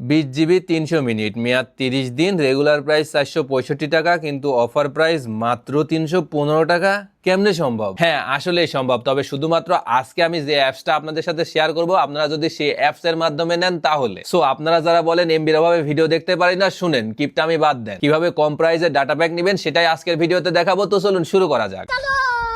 20 GB 300 minute, মেয়াদ 30 দিন, regular price 465 টাকা, কিন্তু অফার প্রাইস মাত্র 315 টাকা। কেমনে সম্ভব? হ্যাঁ, আসলেই সম্ভব, তবে শুধুমাত্র আজকে আমি যে অ্যাপসটা আপনাদের সাথে শেয়ার করব, আপনারা যদি সেই অ্যাপস এর মাধ্যমে নেন তাহলে। সো আপনারা যারা বলেন এমবির অভাবে ভিডিও দেখতে পারি না, শুনেন, কিপটা আমি বাদ দেন, কিভাবে কম প্রাইসে ডাটা প্যাক নেবেন সেটাই আজকের ভিডিওতে দেখাবো। তো চলুন শুরু করা যাক।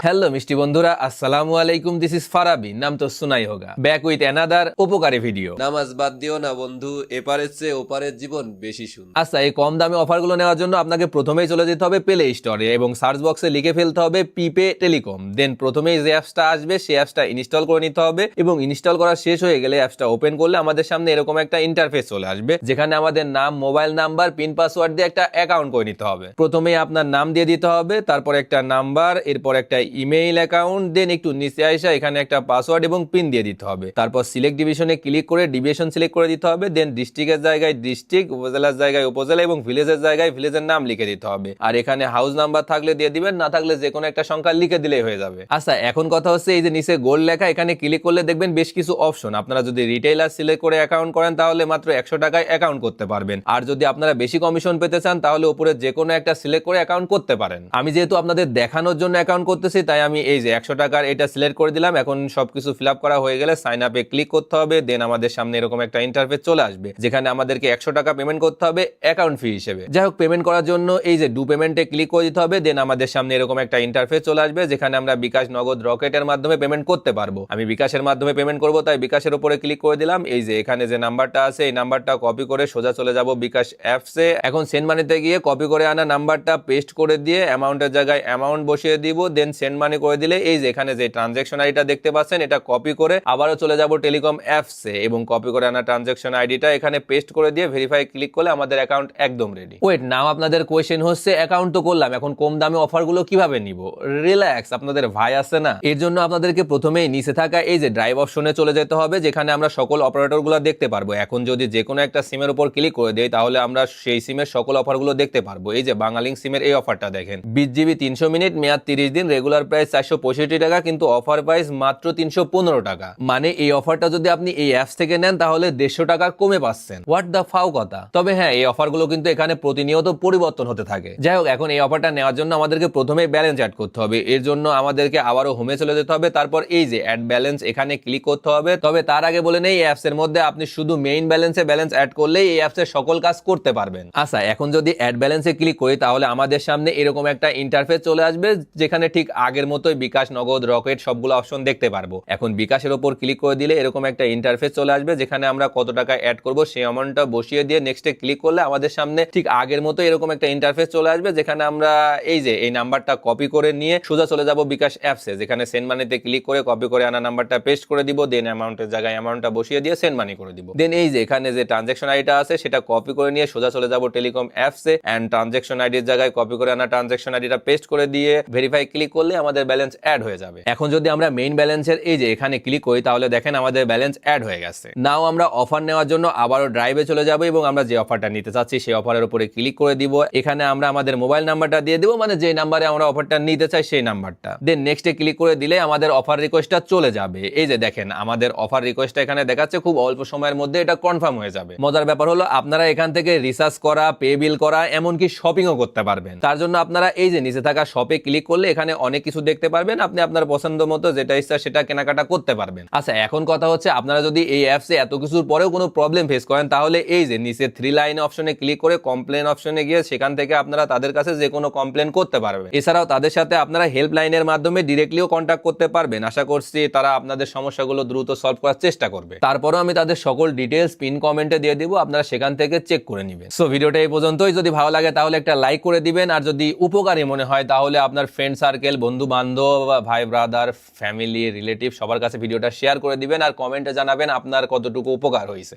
হ্যালো মিষ্টি বন্ধুরা, আসসালামু আলাইকুম, দিস ইজ ফারাবি, নাম তো সুনাই হোগা, ব্যাক উইথ অ্যানাদার উপকারী ভিডিও। নামাজ বাদ দিও না বন্ধু, এপারের চেয়ে ওপারের জীবন বেশি সুন্দর। আচ্ছা, এই কম দামে অফারগুলো নেওয়ার জন্য আপনাকে প্রথমেই চলে যেতে হবে প্লে স্টোরে এবং সার্চ বক্সে লিখে ফেলতে হবে পিপে টেলিকম। দেন প্রথমেই যে অ্যাপসটা আসবে সেই অ্যাপসটা ইনস্টল করে নিতে হবে এবং ইনস্টল করা শেষ হয়ে গেলে অ্যাপসটা ওপেন করলে আমাদের সামনে এরকম একটা ইন্টারফেস চলে আসবে, যেখানে আমাদের নাম, মোবাইল নাম্বার, পিন, পাসওয়ার্ড দিয়ে একটা অ্যাকাউন্ট করে নিতে হবে। প্রথমেই আপনার নাম দিয়ে দিতে হবে, তারপর একটা নাম্বার, এরপর একটা ইমেইল অ্যাকাউন্ট, দেন একটু নিচে আসা এখানে একটা পাসওয়ার্ড এবং পিন দিয়ে দিতে হবে। তারপর সিলেক্ট ডিভিশনে ক্লিক করে ডিভিশন সিলেক্ট করে দিতে হবে। দেন ডিস্ট্রিক্টের জায়গায় ডিস্ট্রিক্ট, উপজেলার জায়গায় উপজেলা এবং ভিলেজের জায়গায় ভিলেজের নাম লিখে দিতে হবে। আর এখানে হাউস নাম্বার থাকলে দিয়ে দিবেন, না থাকলে যে কোনো একটা সংখ্যা লিখে দিলেই হয়ে যাবে। আচ্ছা, এখন কথা হচ্ছে এই যে নিচে গোল লেখা, এখানে ক্লিক করলে দেখবেন বেশ কিছু অপশন। আপনারা যদি রিটেইলার সিলেক্ট করে অ্যাকাউন্ট করেন তাহলে মাত্র 100 টাকায় অ্যাকাউন্ট করতে পারবেন, আর যদি আপনারা বেশি কমিশন পেতে চান তাহলে উপরে যে কোনো একটা সিলেক্ট করে অ্যাকাউন্ট করতে পারেন। আমি যেহেতু আপনাদের দেখানোর জন্য অ্যাকাউন্ট করতেছি, তাই আমি এই যে 100 টাকার এটা সিলেক্ট করে দিলাম। এখন সবকিছু ফিল আপ করা হয়ে গেলে সাইন আপে ক্লিক করতে হবে। দেন আমাদের সামনে এরকম একটা ইন্টারফেস চলে আসবে, যেখানে আমাদেরকে 100 টাকা পেমেন্ট করতে হবে অ্যাকাউন্ট ফি হিসেবে। যাই হোক, পেমেন্ট করার জন্য এই যে ডু পেমেন্টে ক্লিক করে দিতে হবে। দেন আমাদের সামনে এরকম একটা ইন্টারফেস চলে আসবে, যেখানে আমরা বিকাশ, নগদ, রকেটের মাধ্যমে পেমেন্ট করতে পারবো। আমি বিকাশের মাধ্যমে পেমেন্ট করবো, তাই বিকাশের উপরে ক্লিক করে দিলাম। এই যে এখানে যে নাম্বারটা আছে এই নাম্বারটা কপি করে সোজা চলে যাব বিকাশ অ্যাপসে। এখন সেন্ড মানিতে গিয়ে কপি করে আনা নাম্বারটা পেস্ট করে দিয়ে অ্যামাউন্টের জায়গায় অ্যামাউন্ট বসিয়ে দিব। দেন সেন্ড মানি করে দিলে এই যে এখানে যে ট্রানজাকশন আইডিটা দেখতে পাচ্ছেন, এটা কপি করে আবারও চলে যাব টেলিকম অ্যাপসে এবং কপি করে আনা ট্রানজাকশন আইডিটা এখানে পেস্ট করে দিয়ে ভেরিফাই ক্লিক করলে আমাদের অ্যাকাউন্ট একদম রেডি। ওয়েট নাও, আপনাদের কোয়েশ্চেন হচ্ছে অ্যাকাউন্ট তো করলাম, এখন কম দামে অফারগুলো কিভাবে নিব? রিল্যাক্স, আপনাদের ভাই আছে না, এর জন্য আপনাদেরকে প্রথমেই নিচে থাকা এই যে ড্রাইভ অপশনে চলে যেতে হবে, যেখানে আমরা সকল অপারেটরগুলো দেখতে পারবো। এখন যদি যে কোনো একটা সিমের উপর ক্লিক করে দেই তাহলে আমরা সেই সিমের সকল অফারগুলো দেখতে পারবো। এই যে বাংলালিংক সিমের এই অফারটা দেখেন, 20 GB 300 মিনিট, মেয়াদ 30 দিন, রেগুলার প্রাইস 465 টাকা, কিন্তু অফার প্রাইস মাত্র 315 টাকা। মানে এই অফারটা যদি আপনি এই অ্যাপস থেকে নেন তাহলে 150 টাকা কমে পাচ্ছেন। হোয়াট দ্য ফাও কথা। তবে হ্যাঁ, এই অফারগুলো কিন্তু এখানে প্রতিনিয়ত পরিবর্তন হতে থাকে। যাই হোক, এখন এই অফারটা নেওয়ার জন্য আমাদেরকে প্রথমে ব্যালেন্স অ্যাড করতে হবে। এর জন্য আমাদেরকে আবারও হোমে চলে যেতে হবে, তারপর এই যে অ্যাড ব্যালেন্স এখানে ক্লিক করতে হবে। তবে তার আগে বলে নেই, এই অ্যাপস এর মধ্যে আপনি শুধু মেইন ব্যালেন্সে ব্যালেন্স অ্যাড করলেই এই অ্যাপসের সকল কাজ করতে পারবেন। আচ্ছা, এখন যদি অ্যাড ব্যালেন্সে ক্লিক করি তাহলে আমাদের সামনে এরকম একটা ইন্টারফেস চলে আসবে, যেখানে ঠিক আগের মতোই বিকাশ, নগদ, রকেট সবগুলো অপশন দেখতে পারবো। এখন বিকাশের উপর ক্লিক করে দিলে এরকম একটা ইন্টারফেস চলে আসবে, যেখানে আমরা কত টাকা অ্যাড করব সেই অ্যামাউন্টটা বসিয়ে দিয়ে নেক্সটে ক্লিক করলে আমাদের সামনে ঠিক আগের মতো এরকম একটা ইন্টারফেস চলে আসবে, যেখানে আমরা এই যে এই নাম্বারটা কপি করে নিয়ে সোজা চলে যাব বিকাশ অ্যাপসে, যেখানে সেন্ড মানিতে ক্লিক করে কপি করে আনা নাম্বারটা পেস্ট করে দিব। দেন অ্যামাউন্টের জায়গায় অ্যামাউন্টটা বসিয়ে দিয়ে সেন্ড মানি করে দিব। দেন এই যে এখানে যে ট্রানজাকশন আইডিটা আছে সেটা কপি করে নিয়ে সোজা চলে যাব টেলিকম অ্যাপসে এন্ড ট্রানজাকশন আইডির জায়গায় কপি করে আনা ট্রানজাকশন আইডিটা পেস্ট করে দিয়ে ভেরিফাই ক্লিক করলে আমাদের ব্যালেন্স অ্যাড হয়ে যাবে। এখন যদি আমরা মেইন ব্যালেন্সের এই যে এখানে ক্লিক করি তাহলে দেখেন আমাদের ব্যালেন্স অ্যাড হয়ে গেছে। নাও আমরা অফার নেওয়ার জন্য আবারও ড্রাইভে চলে যাব এবং আমরা যে অফারটা নিতে চাচ্ছি সেই অফারের উপরে ক্লিক করে দিব। এখানে আমরা আমাদের মোবাইল নাম্বারটা দিয়ে দিব, মানে যে নাম্বারে আমরা অফারটা নিতে চাই সেই নাম্বারটা। দেন নেক্সটে ক্লিক করে দিলে আমাদের অফার রিকোয়েস্টটা চলে যাবে। এই যে দেখেন আমাদের অফার রিকোয়েস্টটা এখানে দেখাচ্ছে, খুব অল্প সময়ের মধ্যে এটা কনফার্ম হয়ে যাবে। মজার ব্যাপার হলো আপনারা এখান থেকে রিচার্জ করা, পে বিল করা, এমনকি শপিংও করতে পারবেন। তার জন্য আপনারা এই যে নিচে থাকা শপে ক্লিক করলে এখানে অনেক কিছু দেখতে পারবেন, আপনি আপনার পছন্দ মতো যেটা ইচ্ছা সেটা কেনাকাটা করতে পারবেন। আচ্ছা, এখন কথা হচ্ছে আপনারা যদি এই অ্যাপসে এত কিছুর পরেও কোনো প্রবলেম ফেস করেন তাহলে এই যে নিচে 3 লাইন অপশনে ক্লিক করে কমপ্লেন অপশনে গিয়ে সেখান থেকে আপনারা তাদের কাছে যে কোনো কমপ্লেন করতে পারবেন। এছাড়াও তাদের সাথে আপনারা হেল্পলাইনের মাধ্যমে ডিরেক্টলিও কন্ট্যাক্ট করতে পারবেন। আশা করছি তারা আপনাদের সমস্যাগুলো দ্রুত সলভ করার চেষ্টা করবে। তারপরেও আমি তাদের সকল ডিটেলস পিন কমেন্টে দিয়ে দিব, আপনারা সেখান থেকে চেক করে নেবেন। সো ভিডিওটা এই পর্যন্তই। যদি ভালো লাগে তাহলে একটা লাইক করে দিবেন, আর যদি উপকারী মনে হয় তাহলে আপনার ফ্রেন্ড সার্কেল, বন্ধু বান্ধব, ভাই ব্রাদার, ফ্যামিলি, রিলেটিভ সবার কাছে ভিডিওটা শেয়ার করে দিবেন আর কমেন্টে জানাবেন আপনার কতটুকু উপকার হয়েছে।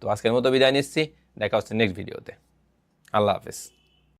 তো আজকের মতো বিদায় নিচ্ছি, দেখা হচ্ছে নেক্সট ভিডিওতে। আল্লাহ হাফেজ।